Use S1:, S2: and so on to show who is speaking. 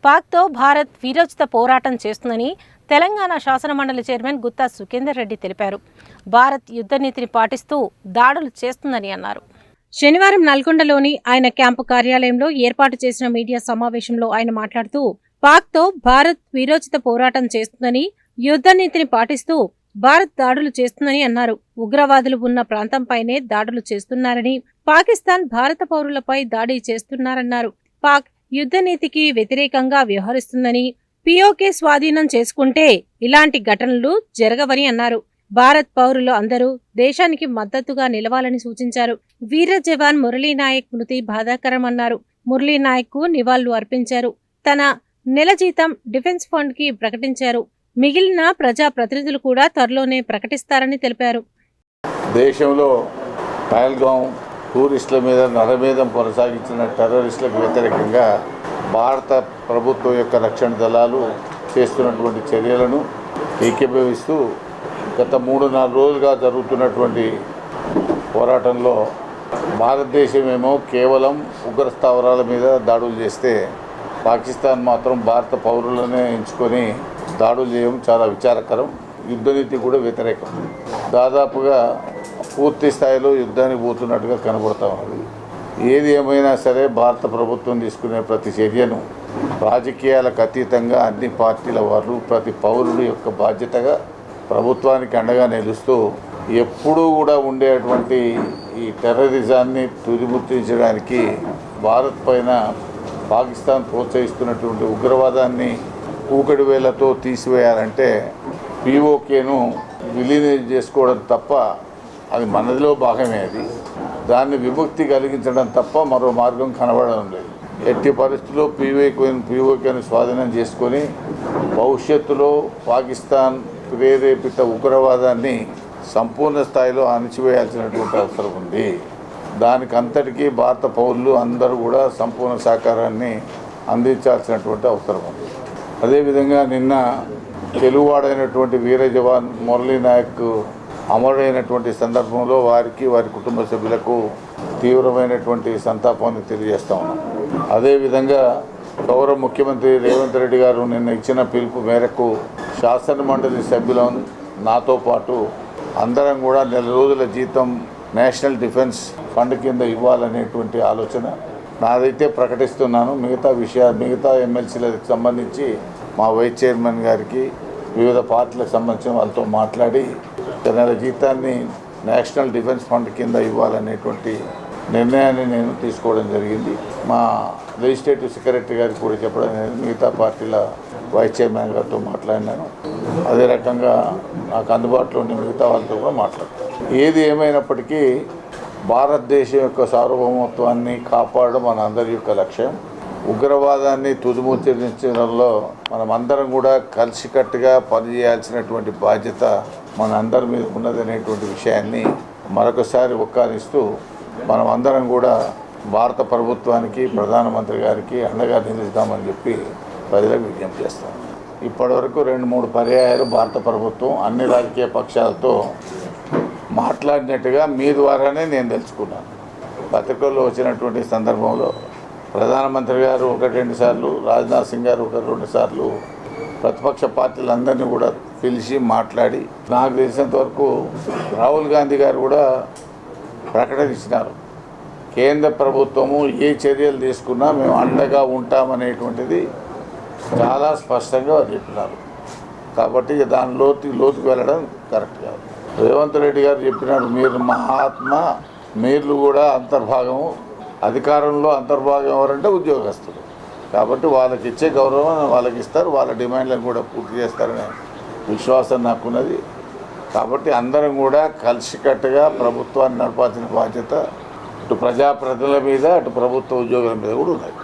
S1: పాక్తో భారత్ వీరోచిత పోరాటం చేస్తుందని తెలంగాణ శాసనమండలి చైర్మన్ గుత్తా సుఖేందర్ రెడ్డి తెలిపారు. భారత్ యుద్ధ నీతిని పాటిస్తూ దాడులు చేస్తుందని అన్నారు. శనివారం నల్గొండలోని ఆయన క్యాంపు కార్యాలయంలో ఏర్పాటు చేసిన మీడియా సమావేశంలో ఆయన మాట్లాడుతూ, పాక్తో భారత్ వీరోచిత పోరాటం చేస్తుందని, యుద్ధ నీతిని పాటిస్తూ భారత్ దాడులు చేస్తుందని అన్నారు. ఉగ్రవాదులు ఉన్న ప్రాంతంపైనే దాడులు చేస్తున్నారని, పాకిస్తాన్ భారత పౌరులపై దాడి చేస్తున్నారన్నారు. పాక్ యుద్ధ నీతికి వ్యతిరేకంగా వ్యవహరిస్తుందని, పిఓకే స్వాధీనం చేసుకుంటే ఇలాంటి ఘటనలు జరగవని అన్నారు. భారత్ పౌరులు అందరూ దేశానికి మద్దతుగా నిలవాలని సూచించారు. వీర జవాన్ మురళీనాయక్ మృతి బాధాకరమన్నారు. మురళీనాయక్ కు నివాళులు అర్పించారు. తన నెల జీతం డిఫెన్స్ ఫండ్ కి ప్రకటించారు. మిగిలిన ప్రజా ప్రతినిధులు కూడా త్వరలోనే ప్రకటిస్తారని తెలిపారు.
S2: దేశంలో పహల్గాం టూరిస్టుల మీద నరమేధం కొనసాగించిన టెర్రరిస్టులకు వ్యతిరేకంగా భారత ప్రభుత్వం యొక్క రక్షణ దళాలు చేస్తున్నటువంటి చర్యలను ఏకీభవిస్తూ గత 3-4 రోజులుగా జరుగుతున్నటువంటి పోరాటంలో భారతదేశమేమో కేవలం ఉగ్ర స్థావరాల మీద దాడులు చేస్తే, పాకిస్తాన్ మాత్రం భారత పౌరులనే ఎంచుకొని దాడులు చేయడం చాలా విచారకరం. యుద్ధనీతి కూడా వ్యతిరేకం. దాదాపుగా పూర్తి స్థాయిలో యుద్ధానికి పోతున్నట్టుగా కనబడతా ఉన్నది. ఏది ఏమైనా సరే భారత ప్రభుత్వం తీసుకునే ప్రతి చర్యను రాజకీయాలకు అతీతంగా అన్ని పార్టీల వారు, ప్రతి పౌరుడు యొక్క బాధ్యతగా ప్రభుత్వానికి అండగా నిలుస్తూ ఎప్పుడూ కూడా ఉండేటువంటి ఈ టెర్రరిజాన్ని తుదిముట్టించడానికి భారత్ పైన పాకిస్తాన్ ప్రోత్సహిస్తున్నటువంటి ఉగ్రవాదాన్ని కూకటి వేలతో తీసివేయాలంటే పిఓకేను విలీనం చేసుకోవడం తప్ప, అది మనదిలో భాగమే, దాన్ని విముక్తి కలిగించడం తప్ప మరో మార్గం కనబడడం లేదు. ఎట్టి పరిస్థితుల్లో పిఓకేను స్వాధీనం చేసుకొని భవిష్యత్తులో పాకిస్తాన్ ప్రేరేపిత ఉగ్రవాదాన్ని సంపూర్ణ స్థాయిలో అణిచివేయాల్సినటువంటి అవసరం ఉంది. దానికంతటికీ భారత పౌరులు అందరూ కూడా సంపూర్ణ సహకారాన్ని అందించాల్సినటువంటి అవసరం ఉంది. అదేవిధంగా నిన్న తెలుగువాడైనటువంటి వీర జవాన్ మురళీనాయక్ అమరుడైనటువంటి సందర్భంలో వారికి, వారి కుటుంబ సభ్యులకు తీవ్రమైనటువంటి సంతాపాన్ని తెలియజేస్తా ఉన్నాం. అదేవిధంగా గౌరవ ముఖ్యమంత్రి రేవంత్ రెడ్డి గారు నిన్న ఇచ్చిన పిలుపు మేరకు శాసన మండలి సభ్యులను నాతో పాటు అందరం కూడా 4 రోజుల జీతం నేషనల్ డిఫెన్స్ ఫండ్ కింద ఇవ్వాలనేటువంటి ఆలోచన నాదైతే ప్రకటిస్తున్నాను. మిగతా ఎమ్మెల్సీలకు సంబంధించి మా వైస్ చైర్మన్ గారికి, వివిధ పార్టీలకు సంబంధించిన వాళ్ళతో మాట్లాడి 1 నెల జీతాన్ని నేషనల్ డిఫెన్స్ ఫండ్ కింద ఇవ్వాలనేటువంటి నిర్ణయాన్ని నేను తీసుకోవడం జరిగింది. మా లెజిస్లేటివ్ సెక్రటరీ గారికి కూడా చెప్పడం, మిగతా పార్టీల వైస్ చైర్మన్ గారితో మాట్లాడినాను. అదే రకంగా నాకు అందుబాటులో ఉండే మిగతా వాళ్ళతో కూడా మాట్లాడతాను. ఏది ఏమైనప్పటికీ భారతదేశం యొక్క సార్వభౌమత్వాన్ని కాపాడడం మన అందరి యొక్క లక్ష్యం. ఉగ్రవాదాన్ని తుదిముట్టించడంలో మనమందరం కూడా కలిసికట్టుగా పనిచేయాల్సినటువంటి బాధ్యత మన అందరి మీద ఉన్నదనేటువంటి విషయాన్ని మరొకసారి ఒక్కానిస్తూ మనమందరం కూడా భారత ప్రభుత్వానికి, ప్రధానమంత్రి గారికి అండగా నిలుస్తామని చెప్పి ప్రజలకు విజ్ఞప్తి చేస్తాం. ఇప్పటివరకు 2-3 పర్యాయాలు భారత ప్రభుత్వం అన్ని రాజకీయ పక్షాలతో మాట్లాడినట్టుగా మీ ద్వారానే నేను తెలుసుకున్నాను. పత్రికల్లో వచ్చినటువంటి సందర్భంలో ప్రధానమంత్రి గారు 1-2 సార్లు, రాజ్నాథ్ సింగ్ గారు 1-2 సార్లు ప్రతిపక్ష పార్టీలందరినీ కూడా పిలిచి మాట్లాడి, నాకు తెలిసినంత వరకు రాహుల్ గాంధీ గారు కూడా ప్రకటన ఇచ్చినారు. కేంద్ర ప్రభుత్వము ఏ చర్యలు తీసుకున్నా మేము అండగా ఉంటామనేటువంటిది చాలా స్పష్టంగా చెప్పినారు. కాబట్టి దాని లోతుకు వెళ్ళడం కరెక్ట్ కాదు. రేవంత్ రెడ్డి గారు చెప్పినారు, మీరు మహాత్మ, మీరు కూడా అంతర్భాగము, అధికారంలో అంతర్భాగం ఎవరంటే ఉద్యోగస్తులు. కాబట్టి వాళ్ళకి ఇచ్చే గౌరవం వాళ్ళకి ఇస్తారు, వాళ్ళ డిమాండ్లను కూడా పూర్తి చేస్తారనే విశ్వాసం నాకున్నది. కాబట్టి అందరం కూడా కలిసికట్టుగా ప్రభుత్వాన్ని నడపాల్సిన బాధ్యత ఇటు ప్రజాప్రతినిధుల మీద, అటు ప్రభుత్వ ఉద్యోగుల మీద కూడా ఉన్నది.